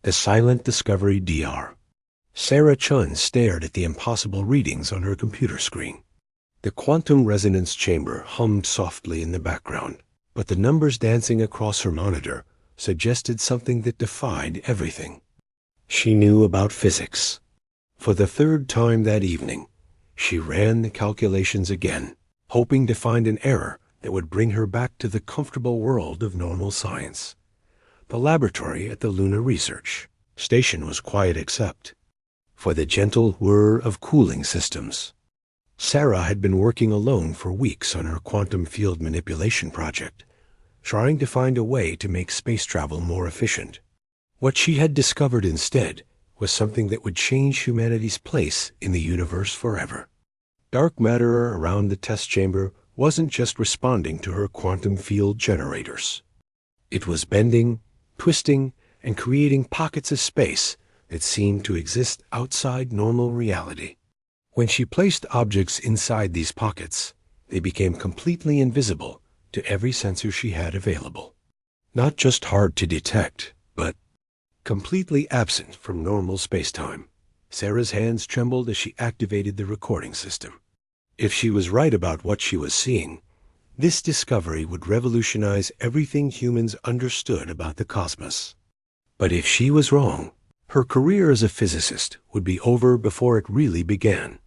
The silent discovery DR. Sarah Chun stared at the impossible readings on her computer screen. The quantum resonance chamber hummed softly in the background, but the numbers dancing across her monitor suggested something that defied everything she knew about physics. For the third time that evening, she ran the calculations again, hoping to find an error that would bring her back to the comfortable world of normal science. The laboratory at the Lunar Research Station was quiet except for the gentle whir of cooling systems. Sarah had been working alone for weeks on her quantum field manipulation project, trying to find a way to make space travel more efficient. What she had discovered instead was something that would change humanity's place in the universe forever. Dark matter around the test chamber wasn't just responding to her quantum field generators. It was bending, twisting, and creating pockets of space that seemed to exist outside normal reality. When she placed objects inside these pockets, they became completely invisible to every sensor she had available. Not just hard to detect, but completely absent from normal spacetime. Sarah's hands trembled as she activated the recording system. If she was right about what she was seeing, this discovery would revolutionize everything humans understood about the cosmos. But if she was wrong, her career as a physicist would be over before it really began.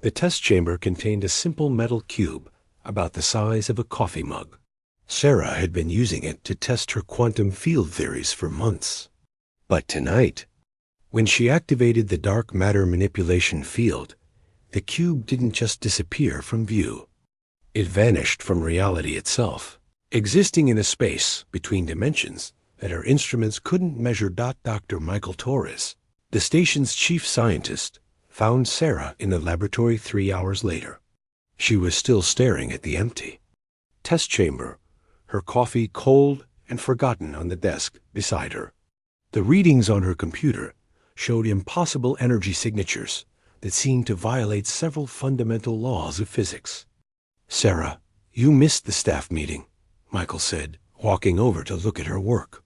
The test chamber contained a simple metal cube about the size of a coffee mug. Sarah had been using it to test her quantum field theories for months. But tonight, when she activated the dark matter manipulation field, the cube didn't just disappear from view. It vanished from reality itself, existing in a space between dimensions that her instruments couldn't measure. Dr. Michael Torres, the station's chief scientist, found Sarah in the laboratory 3 hours later. She was still staring at the empty test chamber, her coffee cold and forgotten on the desk beside her. The readings on her computer showed impossible energy signatures that seemed to violate several fundamental laws of physics. "Sarah, you missed the staff meeting," Michael said, walking over to look at her work.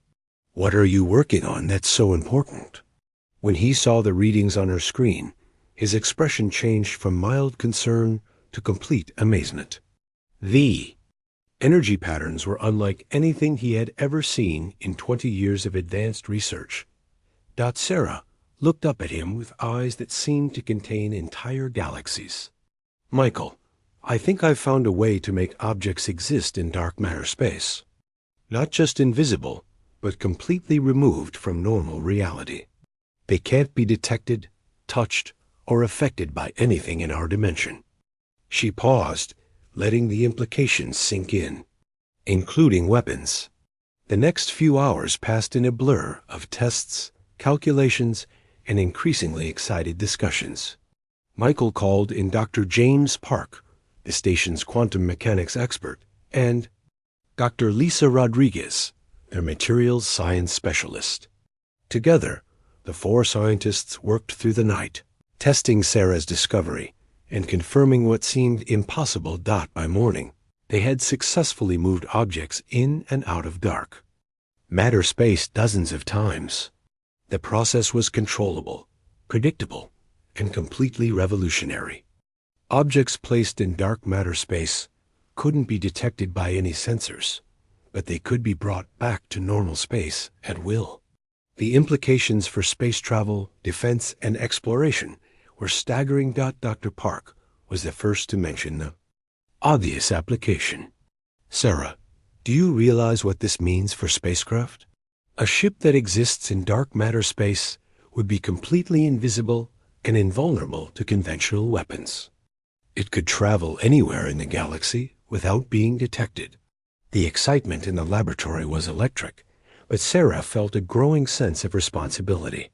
"What are you working on that's so important?" When he saw the readings on her screen, his expression changed from mild concern to complete amazement. The energy patterns were unlike anything he had ever seen in 20 years of advanced research. Sarah looked up at him with eyes that seemed to contain entire galaxies. "Michael, I think I've found a way to make objects exist in dark matter space. Not just invisible, but completely removed from normal reality. They can't be detected, touched, or affected by anything in our dimension." She paused, letting the implications sink in, including weapons. The next few hours passed in a blur of tests, calculations, and increasingly excited discussions. Michael called in Dr. James Park, the station's quantum mechanics expert, and Dr. Lisa Rodriguez, their materials science specialist. Together, the 4 scientists worked through the night, testing Sarah's discovery and confirming what seemed impossible. By morning, they had successfully moved objects in and out of dark matter space dozens of times. The process was controllable, predictable, and completely revolutionary. Objects placed in dark matter space couldn't be detected by any sensors, but they could be brought back to normal space at will. The implications for space travel, defense, and exploration were staggering. Dr. Park was the first to mention the obvious application. "Sarah, do you realize what this means for spacecraft? A ship that exists in dark matter space would be completely invisible and invulnerable to conventional weapons. It could travel anywhere in the galaxy without being detected." The excitement in the laboratory was electric, but Sarah felt a growing sense of responsibility.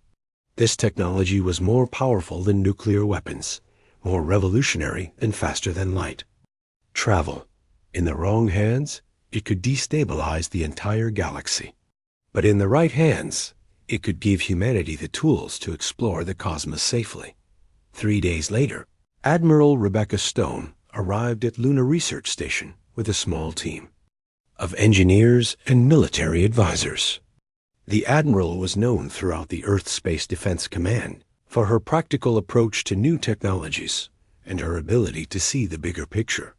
This technology was more powerful than nuclear weapons, more revolutionary and faster than light. Travel. In the wrong hands, it could destabilize the entire galaxy. But in the right hands, it could give humanity the tools to explore the cosmos safely. 3 days later, Admiral Rebecca Stone arrived at Lunar Research Station with a small team of engineers and military advisors. The Admiral was known throughout the Earth Space Defense Command for her practical approach to new technologies and her ability to see the bigger picture.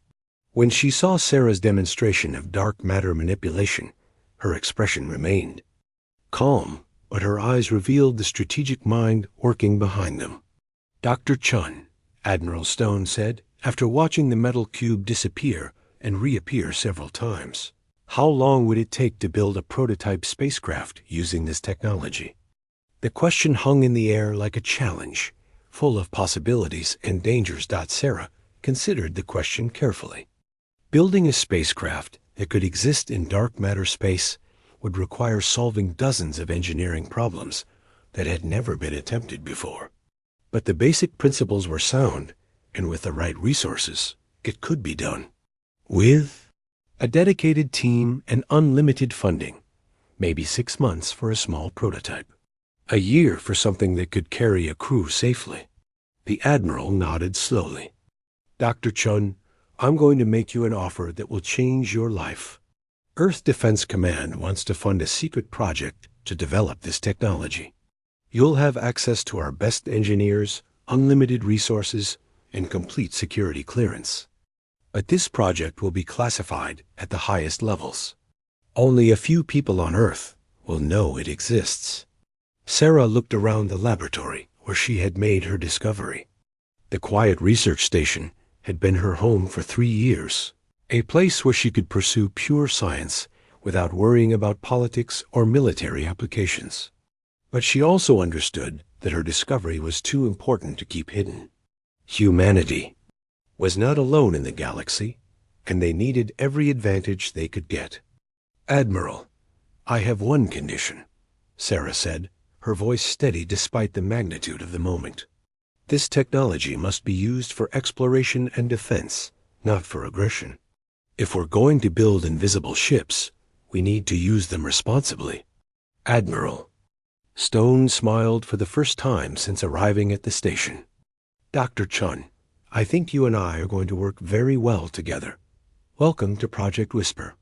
When she saw Sarah's demonstration of dark matter manipulation, her expression remained calm, but her eyes revealed the strategic mind working behind them. "Dr. Chun," Admiral Stone said, after watching the metal cube disappear and reappear several times, "how long would it take to build a prototype spacecraft using this technology?" The question hung in the air like a challenge, full of possibilities and dangers. Sarah considered the question carefully. Building a spacecraft that could exist in dark matter space would require solving dozens of engineering problems that had never been attempted before. But the basic principles were sound, and with the right resources, it could be done. With a dedicated team and unlimited funding, maybe 6 months for a small prototype, a year for something that could carry a crew safely. The Admiral nodded slowly. "Dr. Chun, I'm going to make you an offer that will change your life. Earth Defense Command wants to fund a secret project to develop this technology. You'll have access to our best engineers, unlimited resources, and complete security clearance. But this project will be classified at the highest levels. Only a few people on Earth will know it exists." Sarah looked around the laboratory where she had made her discovery. The quiet research station had been her home for 3 years, a place where she could pursue pure science without worrying about politics or military applications. But she also understood that her discovery was too important to keep hidden. Humanity was not alone in the galaxy, and they needed every advantage they could get. "Admiral, I have one condition," Sarah said, her voice steady despite the magnitude of the moment. "This technology must be used for exploration and defense, not for aggression. If we're going to build invisible ships, we need to use them responsibly." "Admiral." Stone smiled for the first time since arriving at the station. "Dr. Chun, I think you and I are going to work very well together. Welcome to Project Whisper."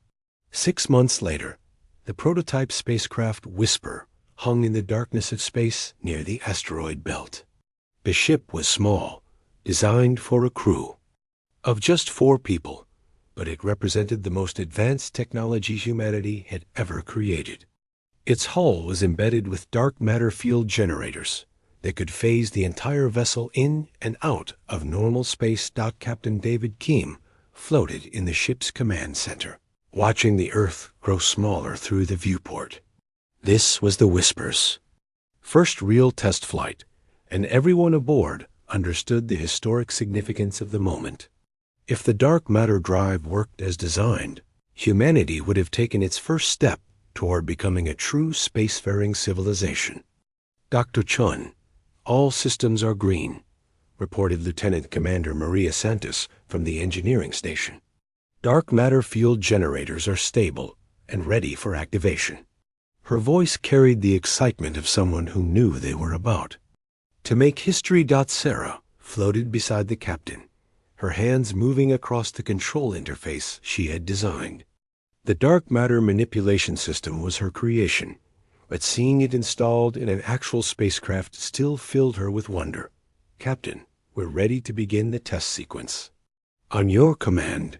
6 months later, the prototype spacecraft Whisper hung in the darkness of space near the asteroid belt. The ship was small, designed for a crew of just 4 people, but it represented the most advanced technology humanity had ever created. Its hull was embedded with dark matter field generators that could phase the entire vessel in and out of normal space. Captain David Keem floated in the ship's command center, watching the Earth grow smaller through the viewport. This was the Whisper's first real test flight, and everyone aboard understood the historic significance of the moment. If the dark matter drive worked as designed, humanity would have taken its first step toward becoming a true spacefaring civilization. "Dr. Chun, all systems are green," reported Lieutenant Commander Maria Santos from the engineering station. "Dark matter field generators are stable and ready for activation." Her voice carried the excitement of someone who knew they were about to make history. Sarah floated beside the captain, her hands moving across the control interface she had designed. The dark matter manipulation system was her creation, but seeing it installed in an actual spacecraft still filled her with wonder. "Captain, we're ready to begin the test sequence." "On your command."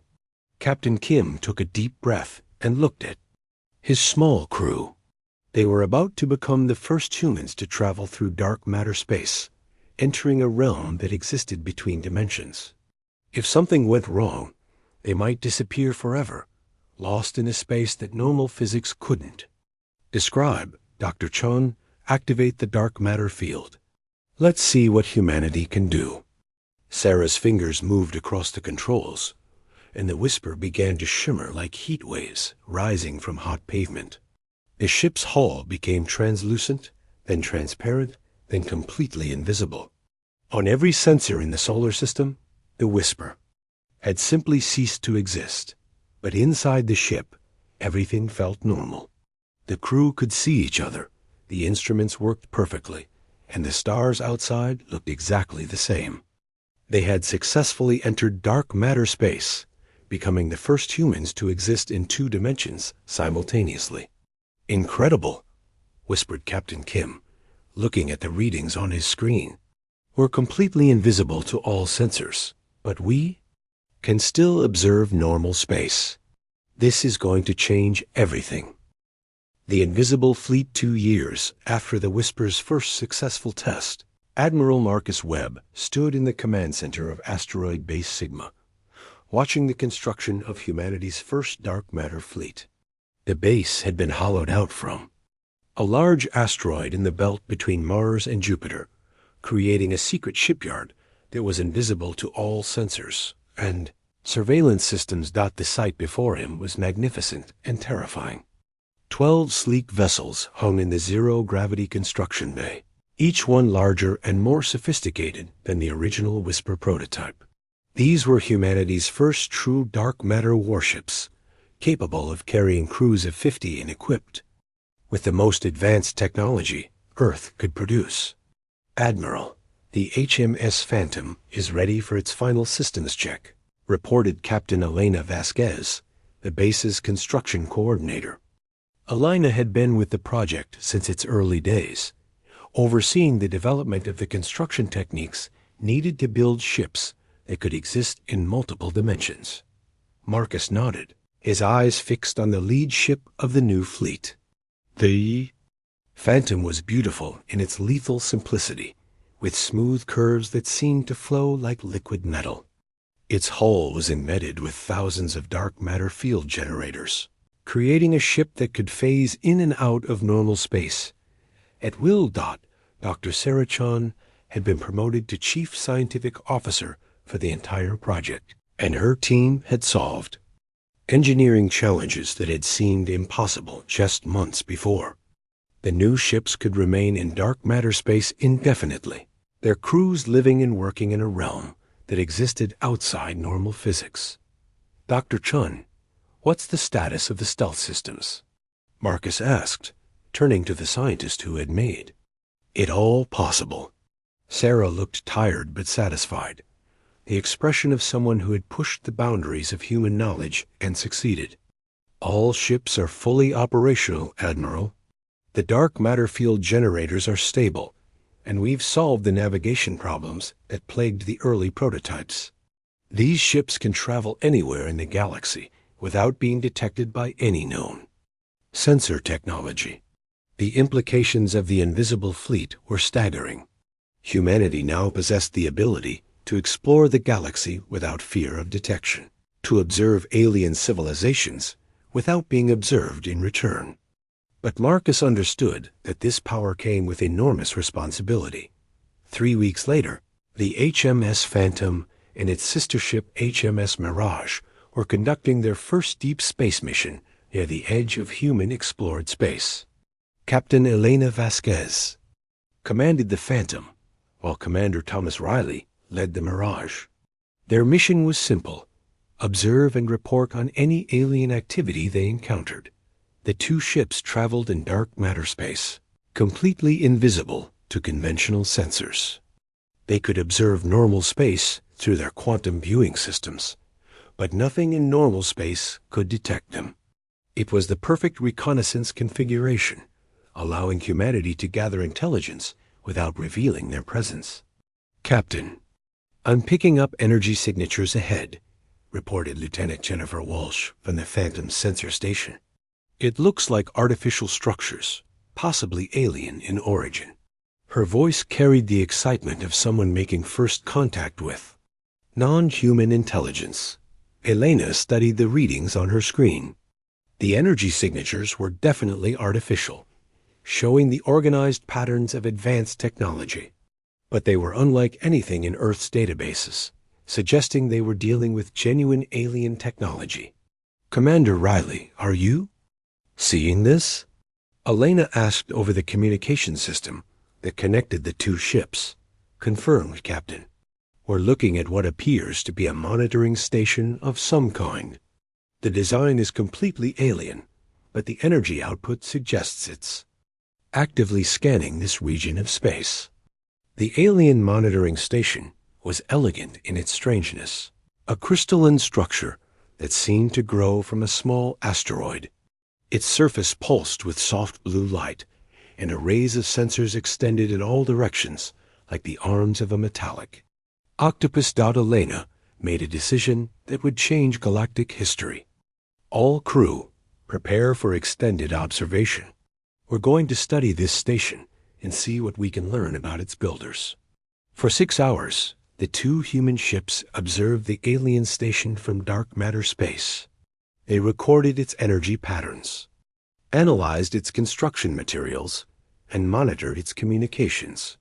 Captain Kim took a deep breath and looked at his small crew. They were about to become the first humans to travel through dark matter space, entering a realm that existed between dimensions. If something went wrong, they might disappear forever, lost in a space that normal physics couldn't. "Describe, Dr. Chun, activate the dark matter field. Let's see what humanity can do." Sarah's fingers moved across the controls, and the Whisper began to shimmer like heat waves rising from hot pavement. The ship's hull became translucent, then transparent, then completely invisible. On every sensor in the solar system, the Whisper had simply ceased to exist. But inside the ship, everything felt normal. The crew could see each other, the instruments worked perfectly, and the stars outside looked exactly the same. They had successfully entered dark matter space, becoming the first humans to exist in 2 dimensions simultaneously. "Incredible," whispered Captain Kim, looking at the readings on his screen. "We're completely invisible to all sensors, but we can still observe normal space. This is going to change everything." The Invisible Fleet 2 years after the Whisper's first successful test, Admiral Marcus Webb stood in the command center of Asteroid Base Sigma, watching the construction of humanity's first dark matter fleet. The base had been hollowed out from a large asteroid in the belt between Mars and Jupiter, creating a secret shipyard that was invisible to all sensors, and surveillance systems. The sight before him was magnificent and terrifying. 12 sleek vessels hung in the zero-gravity construction bay, each one larger and more sophisticated than the original Whisper prototype. These were humanity's first true dark matter warships, capable of carrying crews of 50 and equipped with the most advanced technology Earth could produce. "Admiral, the HMS Phantom is ready for its final systems check," reported Captain Elena Vasquez, the base's construction coordinator. Elena had been with the project since its early days, overseeing the development of the construction techniques needed to build ships that could exist in multiple dimensions. Marcus nodded, his eyes fixed on the lead ship of the new fleet. The Phantom was beautiful in its lethal simplicity, with smooth curves that seemed to flow like liquid metal. Its hull was embedded with thousands of dark matter field generators, creating a ship that could phase in and out of normal space. At will. Dr. Sarah Chun had been promoted to Chief Scientific Officer for the entire project, and her team had solved engineering challenges that had seemed impossible just months before. The new ships could remain in dark matter space indefinitely, their crews living and working in a realm that existed outside normal physics. "Dr. Chun, what's the status of the stealth systems?" Marcus asked, turning to the scientist who had made it all possible. Sarah looked tired but satisfied, the expression of someone who had pushed the boundaries of human knowledge and succeeded. "All ships are fully operational, Admiral. The dark matter field generators are stable, and we've solved the navigation problems that plagued the early prototypes. These ships can travel anywhere in the galaxy without being detected by any known sensor technology." The implications of the Invisible Fleet were staggering. Humanity now possessed the ability to explore the galaxy without fear of detection, to observe alien civilizations without being observed in return. But Marcus understood that this power came with enormous responsibility. 3 weeks later, the HMS Phantom and its sister ship HMS Mirage were conducting their first deep space mission near the edge of human-explored space. Captain Elena Vasquez commanded the Phantom, while Commander Thomas Riley led the Mirage. Their mission was simple: observe and report on any alien activity they encountered. The two ships traveled in dark matter space, completely invisible to conventional sensors. They could observe normal space through their quantum viewing systems, but nothing in normal space could detect them. It was the perfect reconnaissance configuration, allowing humanity to gather intelligence without revealing their presence. "Captain, I'm picking up energy signatures ahead," reported Lieutenant Jennifer Walsh from the Phantom's sensor station. "It looks like artificial structures, possibly alien in origin." Her voice carried the excitement of someone making first contact with non-human intelligence. Elena studied the readings on her screen. The energy signatures were definitely artificial, showing the organized patterns of advanced technology. But they were unlike anything in Earth's databases, suggesting they were dealing with genuine alien technology. "Commander Riley, are you seeing this?" Elena asked over the communication system that connected the two ships. "Confirmed, Captain. We're looking at what appears to be a monitoring station of some kind. The design is completely alien, but the energy output suggests it's actively scanning this region of space." The alien monitoring station was elegant in its strangeness, a crystalline structure that seemed to grow from a small asteroid. Its surface pulsed with soft blue light, and arrays of sensors extended in all directions, like the arms of a metallic. Octopus. Elena made a decision that would change galactic history. All crew, prepare for extended observation. We're going to study this station and see what we can learn about its builders. For 6 hours, the 2 human ships observed the alien station from dark matter space. They recorded its energy patterns, analyzed its construction materials, and monitored its communications.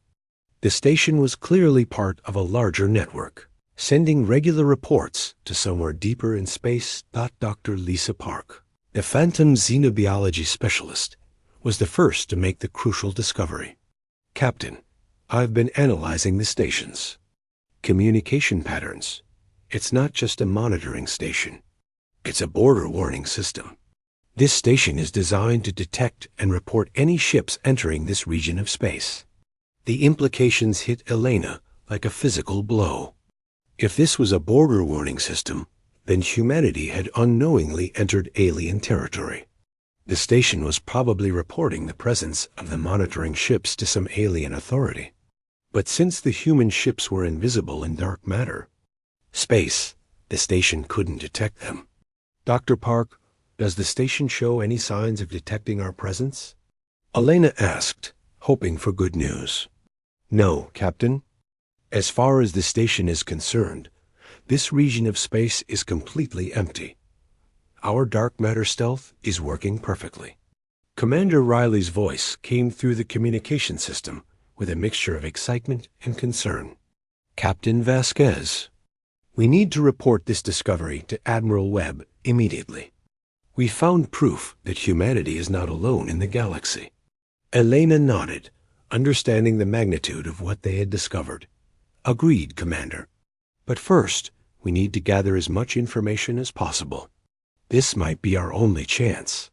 The station was clearly part of a larger network, sending regular reports to somewhere deeper in space. Dr. Lisa Park, the phantom xenobiology specialist, was the first to make the crucial discovery. Captain, I've been analyzing the station's communication patterns. It's not just a monitoring station. It's a border warning system. This station is designed to detect and report any ships entering this region of space. The implications hit Elena like a physical blow. If this was a border warning system, then humanity had unknowingly entered alien territory. The station was probably reporting the presence of the monitoring ships to some alien authority. But since the human ships were invisible in dark matter space, the station couldn't detect them. Dr. Park, does the station show any signs of detecting our presence? Elena asked, hoping for good news. No, Captain. As far as the station is concerned, this region of space is completely empty. Our dark matter stealth is working perfectly. Commander Riley's voice came through the communication system with a mixture of excitement and concern. Captain Vasquez, we need to report this discovery to Admiral Webb immediately. We found proof that humanity is not alone in the galaxy. Elena nodded, understanding the magnitude of what they had discovered. Agreed, Commander. But first, we need to gather as much information as possible. This might be our only chance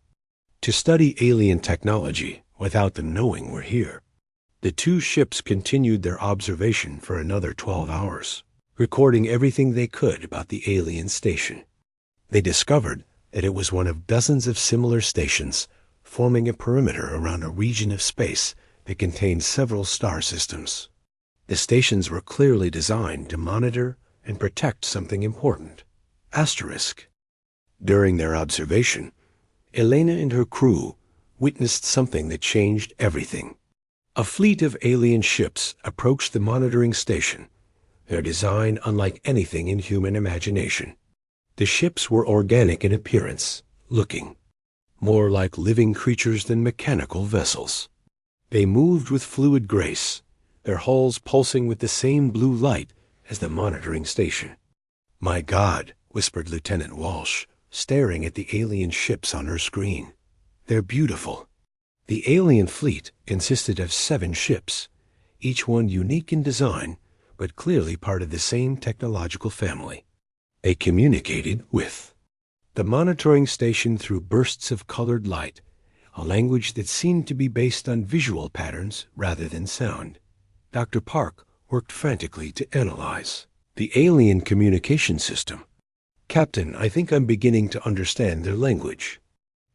to study alien technology without them knowing we're here. The 2 ships continued their observation for another 12 hours, recording everything they could about the alien station. They discovered that it was one of dozens of similar stations forming a perimeter around a region of space that contained several star systems. The stations were clearly designed to monitor and protect something important. Asterisk. During their observation, Elena and her crew witnessed something that changed everything. A fleet of alien ships approached the monitoring station, their design unlike anything in human imagination. The ships were organic in appearance, looking more like living creatures than mechanical vessels. They moved with fluid grace, their hulls pulsing with the same blue light as the monitoring station. My God, whispered Lieutenant Walsh, staring at the alien ships on her screen. They're beautiful. The alien fleet consisted of 7 ships, each one unique in design, but clearly part of the same technological family. They communicated with the monitoring station through bursts of colored light, a language that seemed to be based on visual patterns rather than sound. Dr. Park worked frantically to analyze the alien communication system. Captain, I think I'm beginning to understand their language.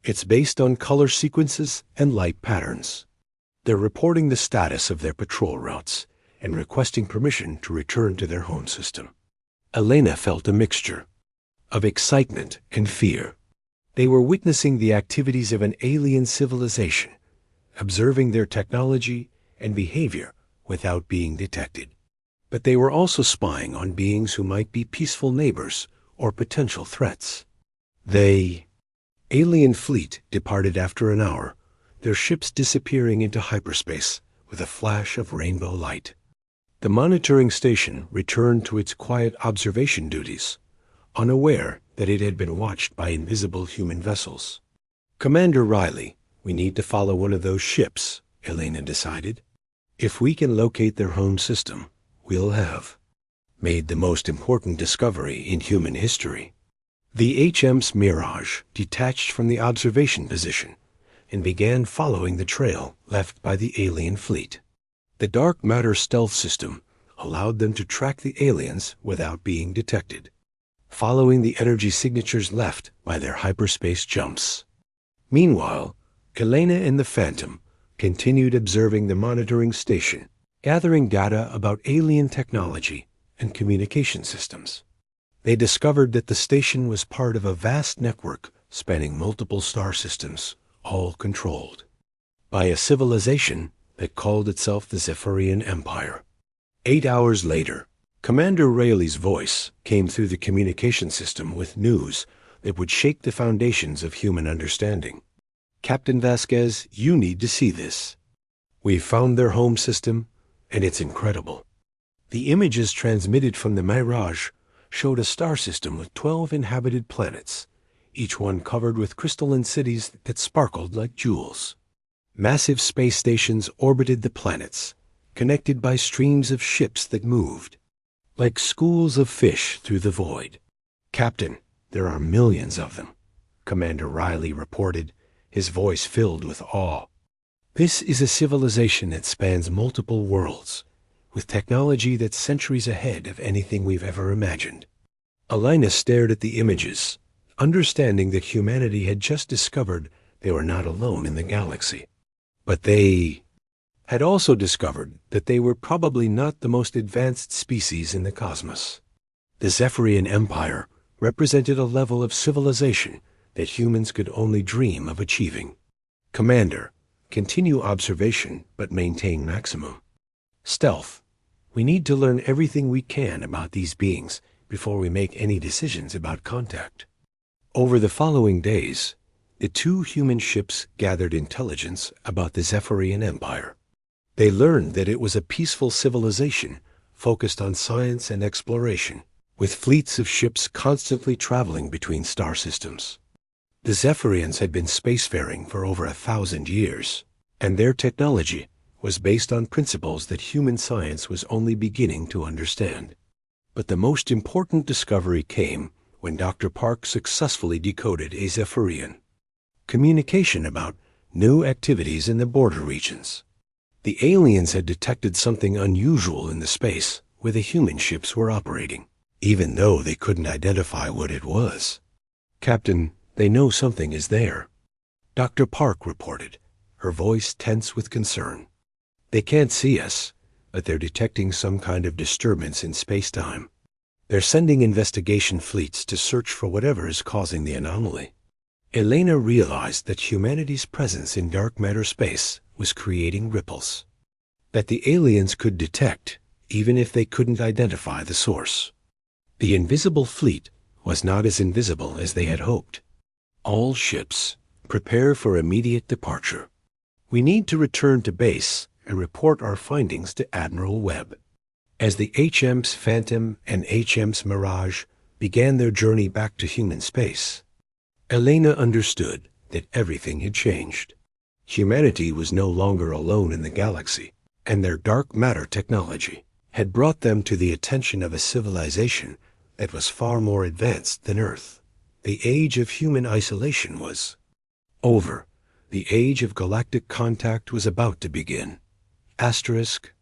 It's based on color sequences and light patterns. They're reporting the status of their patrol routes and requesting permission to return to their home system. Elena felt a mixture of excitement and fear. They were witnessing the activities of an alien civilization, observing their technology and behavior without being detected. But they were also spying on beings who might be peaceful neighbors or potential threats. Alien fleet departed after an hour, their ships disappearing into hyperspace with a flash of rainbow light. The monitoring station returned to its quiet observation duties, unaware that it had been watched by invisible human vessels. Commander Riley, we need to follow one of those ships, Elena decided. If we can locate their home system, we'll have made the most important discovery in human history. The HM's Mirage detached from the observation position and began following the trail left by the alien fleet. The dark matter stealth system allowed them to track the aliens without being detected, following the energy signatures left by their hyperspace jumps. Meanwhile, Elena and the Phantom continued observing the monitoring station, gathering data about alien technology and communication systems. They discovered that the station was part of a vast network spanning multiple star systems, all controlled by a civilization that called itself the Zephyrian Empire. 8 hours later, Commander Rayleigh's voice came through the communication system with news that would shake the foundations of human understanding. "Captain Vasquez, you need to see this. We've found their home system, and it's incredible." The images transmitted from the Mirage showed a star system with 12 inhabited planets, each one covered with crystalline cities that sparkled like jewels. Massive space stations orbited the planets, connected by streams of ships that moved like schools of fish through the void. "Captain, there are millions of them," Commander Riley reported, his voice filled with awe. "This is a civilization that spans multiple worlds, with technology that's centuries ahead of anything we've ever imagined." Alina stared at the images, understanding that humanity had just discovered they were not alone in the galaxy. But they had also discovered that they were probably not the most advanced species in the cosmos. The Zephyrian Empire represented a level of civilization that humans could only dream of achieving. "Commander, continue observation but maintain maximum stealth. We need to learn everything we can about these beings before we make any decisions about contact." Over the following days, the 2 human ships gathered intelligence about the Zephyrian Empire. They learned that it was a peaceful civilization focused on science and exploration, with fleets of ships constantly traveling between star systems. The Zephyrians had been spacefaring for over 1,000 years, and their technology was based on principles that human science was only beginning to understand. But the most important discovery came when Dr. Park successfully decoded a Zephyrian communication about new activities in the border regions. The aliens had detected something unusual in the space where the human ships were operating, even though they couldn't identify what it was. "Captain, they know something is there," Dr. Park reported, her voice tense with concern. "They can't see us, but they're detecting some kind of disturbance in space-time. They're sending investigation fleets to search for whatever is causing the anomaly." Elena realized that humanity's presence in dark matter space was creating ripples that the aliens could detect, even if they couldn't identify the source. The invisible fleet was not as invisible as they had hoped. "All ships, prepare for immediate departure. We need to return to base and report our findings to Admiral Webb." As the HM's Phantom and HM's Mirage began their journey back to human space, Elena understood that everything had changed. Humanity was no longer alone in the galaxy, and their dark matter technology had brought them to the attention of a civilization that was far more advanced than Earth. The age of human isolation was over. The age of galactic contact was about to begin. Asterisk,